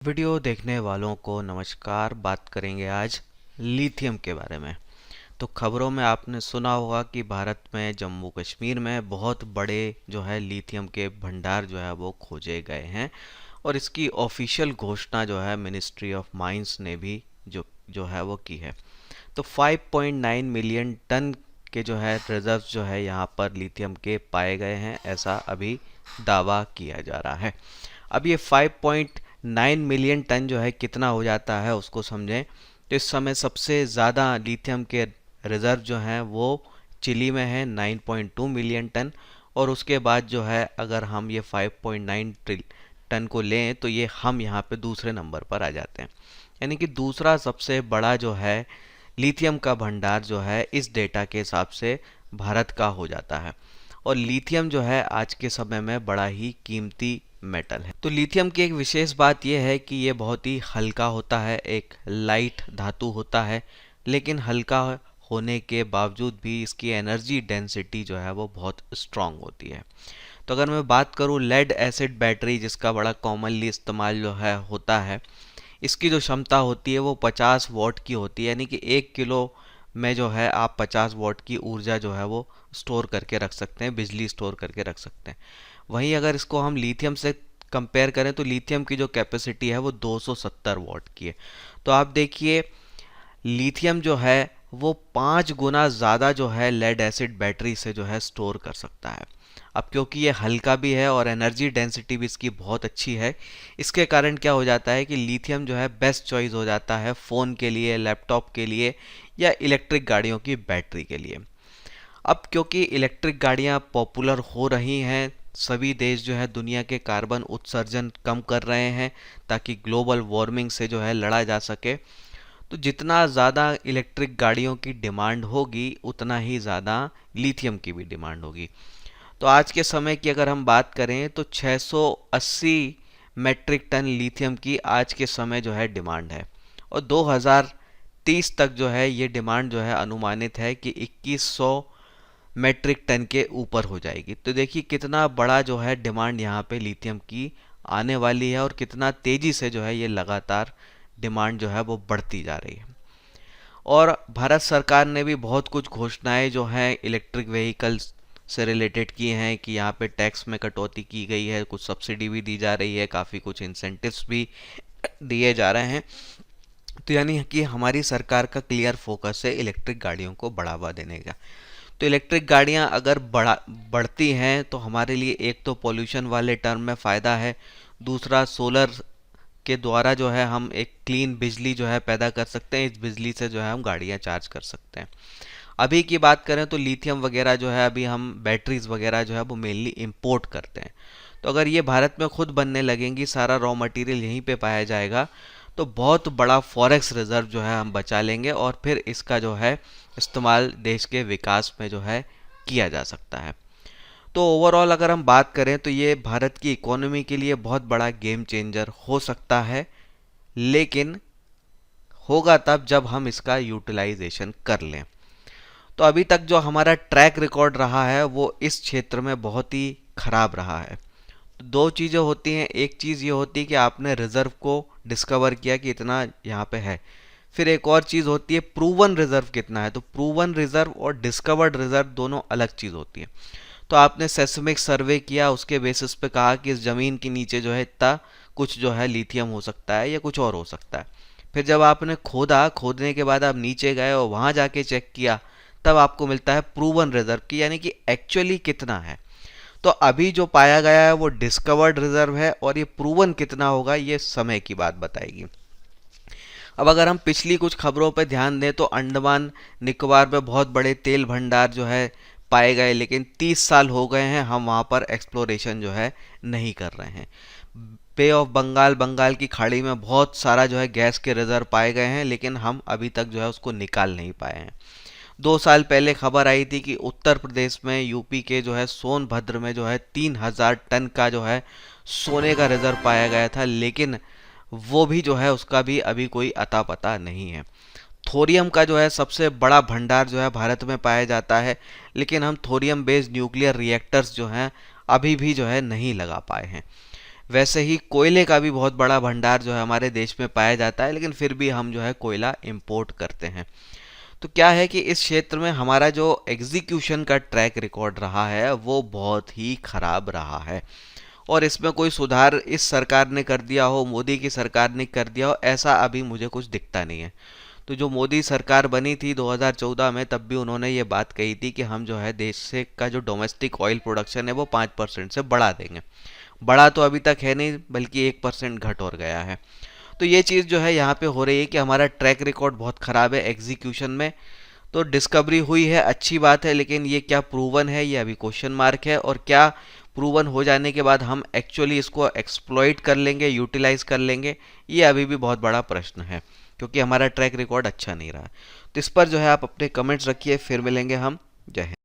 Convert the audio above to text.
Video देखने वालों को नमस्कार। बात करेंगे आज लिथियम के बारे में। तो खबरों में आपने सुना होगा कि भारत में जम्मू कश्मीर में बहुत बड़े जो है लिथियम के भंडार जो है वो खोजे गए हैं और इसकी ऑफिशियल घोषणा जो है मिनिस्ट्री ऑफ माइंस ने भी जो है वो की है। तो 5.9 मिलियन टन के जो है रिजर्व जो है यहाँ पर लिथियम के पाए गए हैं, ऐसा अभी दावा किया जा रहा है। अब ये 5.9 मिलियन टन जो है कितना हो जाता है उसको समझें। तो इस समय सबसे ज़्यादा लिथियम के रिजर्व जो हैं वो चिली में है 9.2 मिलियन टन। और उसके बाद जो है अगर हम ये 5.9 टन को लें तो ये हम यहाँ पे दूसरे नंबर पर आ जाते हैं, यानी कि दूसरा सबसे बड़ा जो है लिथियम का भंडार जो है इस डेटा के हिसाब से भारत का हो जाता है। और लिथियम जो है आज के समय में बड़ा ही कीमती मेटल है। तो लिथियम की एक विशेष बात यह है कि ये बहुत ही हल्का होता है, एक लाइट धातु होता है, लेकिन हल्का होने के बावजूद भी इसकी एनर्जी डेंसिटी जो है वो बहुत स्ट्रांग होती है। तो अगर मैं बात करूँ लेड एसिड बैटरी जिसका बड़ा कॉमनली इस्तेमाल जो है होता है, इसकी जो क्षमता होती है वो 50 वॉट की होती है, यानी कि 1 किलो में जो है आप 50 वॉट की ऊर्जा जो है वो स्टोर करके रख सकते हैं, बिजली स्टोर करके रख सकते हैं। वहीं अगर इसको हम लिथियम से कंपेयर करें तो लिथियम की जो कैपेसिटी है वो 270 वॉट की है। तो आप देखिए लिथियम जो है वो 5 गुना ज़्यादा जो है लेड एसिड बैटरी से जो है स्टोर कर सकता है। अब क्योंकि ये हल्का भी है और एनर्जी डेंसिटी भी इसकी बहुत अच्छी है, इसके कारण क्या हो जाता है कि लिथियम जो है बेस्ट चॉइस हो जाता है फ़ोन के लिए, लैपटॉप के लिए या इलेक्ट्रिक गाड़ियों की बैटरी के लिए। अब क्योंकि इलेक्ट्रिक गाड़ियां पॉपुलर हो रही हैं, सभी देश जो है दुनिया के कार्बन उत्सर्जन कम कर रहे हैं ताकि ग्लोबल वार्मिंग से जो है लड़ा जा सके। तो जितना ज़्यादा इलेक्ट्रिक गाड़ियों की डिमांड होगी उतना ही ज़्यादा लिथियम की भी डिमांड होगी। तो आज के समय की अगर हम बात करें तो 680 मेट्रिक टन लिथियम की आज के समय जो है डिमांड है और 2030 तक जो है ये डिमांड जो है अनुमानित है कि 2100 मेट्रिक टन के ऊपर हो जाएगी। तो देखिए कितना बड़ा जो है डिमांड यहाँ पे लिथियम की आने वाली है और कितना तेज़ी से जो है ये लगातार डिमांड जो है वो बढ़ती जा रही है। और भारत सरकार ने भी बहुत कुछ घोषणाएं जो हैं इलेक्ट्रिक व्हीकल्स से रिलेटेड की हैं कि यहाँ पे टैक्स में कटौती की गई है, कुछ सब्सिडी भी दी जा रही है, काफ़ी कुछ इंसेंटिव्स भी दिए जा रहे हैं। तो यानी कि हमारी सरकार का क्लियर फोकस है इलेक्ट्रिक गाड़ियों को बढ़ावा देने का। तो इलेक्ट्रिक गाड़ियां अगर बढ़ती हैं तो हमारे लिए एक तो पोल्यूशन वाले टर्म में फ़ायदा है, दूसरा सोलर के द्वारा जो है हम एक क्लीन बिजली जो है पैदा कर सकते हैं, इस बिजली से जो है हम गाड़ियां चार्ज कर सकते हैं। अभी की बात करें तो लिथियम वगैरह जो है अभी हम बैटरीज वगैरह जो है वो मेनली इंपोर्ट करते हैं। तो अगर ये भारत में खुद बनने लगेंगी, सारा रॉ मटेरियल यहीं पे पाया जाएगा, तो बहुत बड़ा फॉरेक्स रिजर्व जो है हम बचा लेंगे और फिर इसका जो है इस्तेमाल देश के विकास में जो है किया जा सकता है। तो ओवरऑल अगर हम बात करें तो ये भारत की इकोनॉमी के लिए बहुत बड़ा गेम चेंजर हो सकता है, लेकिन होगा तब जब हम इसका यूटिलाइजेशन कर लें। तो अभी तक जो हमारा ट्रैक रिकॉर्ड रहा है वो इस क्षेत्र में बहुत ही खराब रहा है। तो दो चीज़ें होती हैं, एक चीज़ ये होती है कि आपने रिज़र्व को डिस्कवर किया कि इतना यहाँ पे है, फिर एक और चीज़ होती है प्रूवन रिज़र्व कितना है। तो प्रूवन रिज़र्व और डिस्कवर्ड रिज़र्व दोनों अलग चीज़ होती है। तो आपने सेस्मिक सर्वे किया, उसके बेसिस पे कहा कि इस ज़मीन के नीचे जो है इतना कुछ जो है लिथियम हो सकता है या कुछ और हो सकता है। फिर जब आपने खोदा, खोदने के बाद आप नीचे गए और वहाँ जाके चेक किया, तब आपको मिलता है प्रूवन रिजर्व की, यानी कि एक्चुअली कितना है। तो अभी जो पाया गया है वो डिस्कवर्ड रिजर्व है और ये प्रूवन कितना होगा ये समय की बात बताएगी। अब अगर हम पिछली कुछ खबरों पर ध्यान दें तो अंडमान निकोबार में बहुत बड़े तेल भंडार जो है पाए गए, लेकिन 30 साल हो गए हैं हम वहाँ पर एक्सप्लोरेशन जो है नहीं कर रहे हैं। बे ऑफ बंगाल, बंगाल की खाड़ी में बहुत सारा जो है गैस के रिजर्व पाए गए हैं, लेकिन हम अभी तक जो है उसको निकाल नहीं पाए हैं। 2 साल पहले खबर आई थी कि उत्तर प्रदेश में यूपी के जो है सोनभद्र में जो है 3000 टन का जो है सोने का रिजर्व पाया गया था, लेकिन वो भी जो है उसका भी अभी कोई अता पता नहीं है। थोरियम का जो है सबसे बड़ा भंडार जो है भारत में पाया जाता है, लेकिन हम थोरियम बेस्ड न्यूक्लियर रिएक्टर्स जो हैं अभी भी जो है नहीं लगा पाए हैं। वैसे ही कोयले का भी बहुत बड़ा भंडार जो है हमारे देश में पाया जाता है, लेकिन फिर भी हम जो है कोयला इंपोर्ट करते हैं। तो क्या है कि इस क्षेत्र में हमारा जो एग्जीक्यूशन का ट्रैक रिकॉर्ड रहा है वो बहुत ही खराब रहा है, और इसमें कोई सुधार इस सरकार ने कर दिया हो, मोदी की सरकार ने कर दिया हो, ऐसा अभी मुझे कुछ दिखता नहीं है। तो जो मोदी सरकार बनी थी 2014 में, तब भी उन्होंने ये बात कही थी कि हम जो है देश से का जो डोमेस्टिक ऑयल प्रोडक्शन है वो 5% से बढ़ा देंगे। बढ़ा तो अभी तक है नहीं, बल्कि 1% घट और गया है। तो ये चीज़ जो है यहाँ पे हो रही है कि हमारा ट्रैक रिकॉर्ड बहुत ख़राब है एग्जीक्यूशन में। तो डिस्कवरी हुई है, अच्छी बात है, लेकिन ये क्या प्रूवन है, ये अभी क्वेश्चन मार्क है। और क्या प्रूवन हो जाने के बाद हम एक्चुअली इसको एक्सप्लॉइट कर लेंगे, यूटिलाइज कर लेंगे, ये अभी भी बहुत बड़ा प्रश्न है, क्योंकि हमारा ट्रैक रिकॉर्ड अच्छा नहीं रहा। तो इस पर जो है आप अपने कमेंट्स रखिए, फिर मिलेंगे हम। जय हिंद।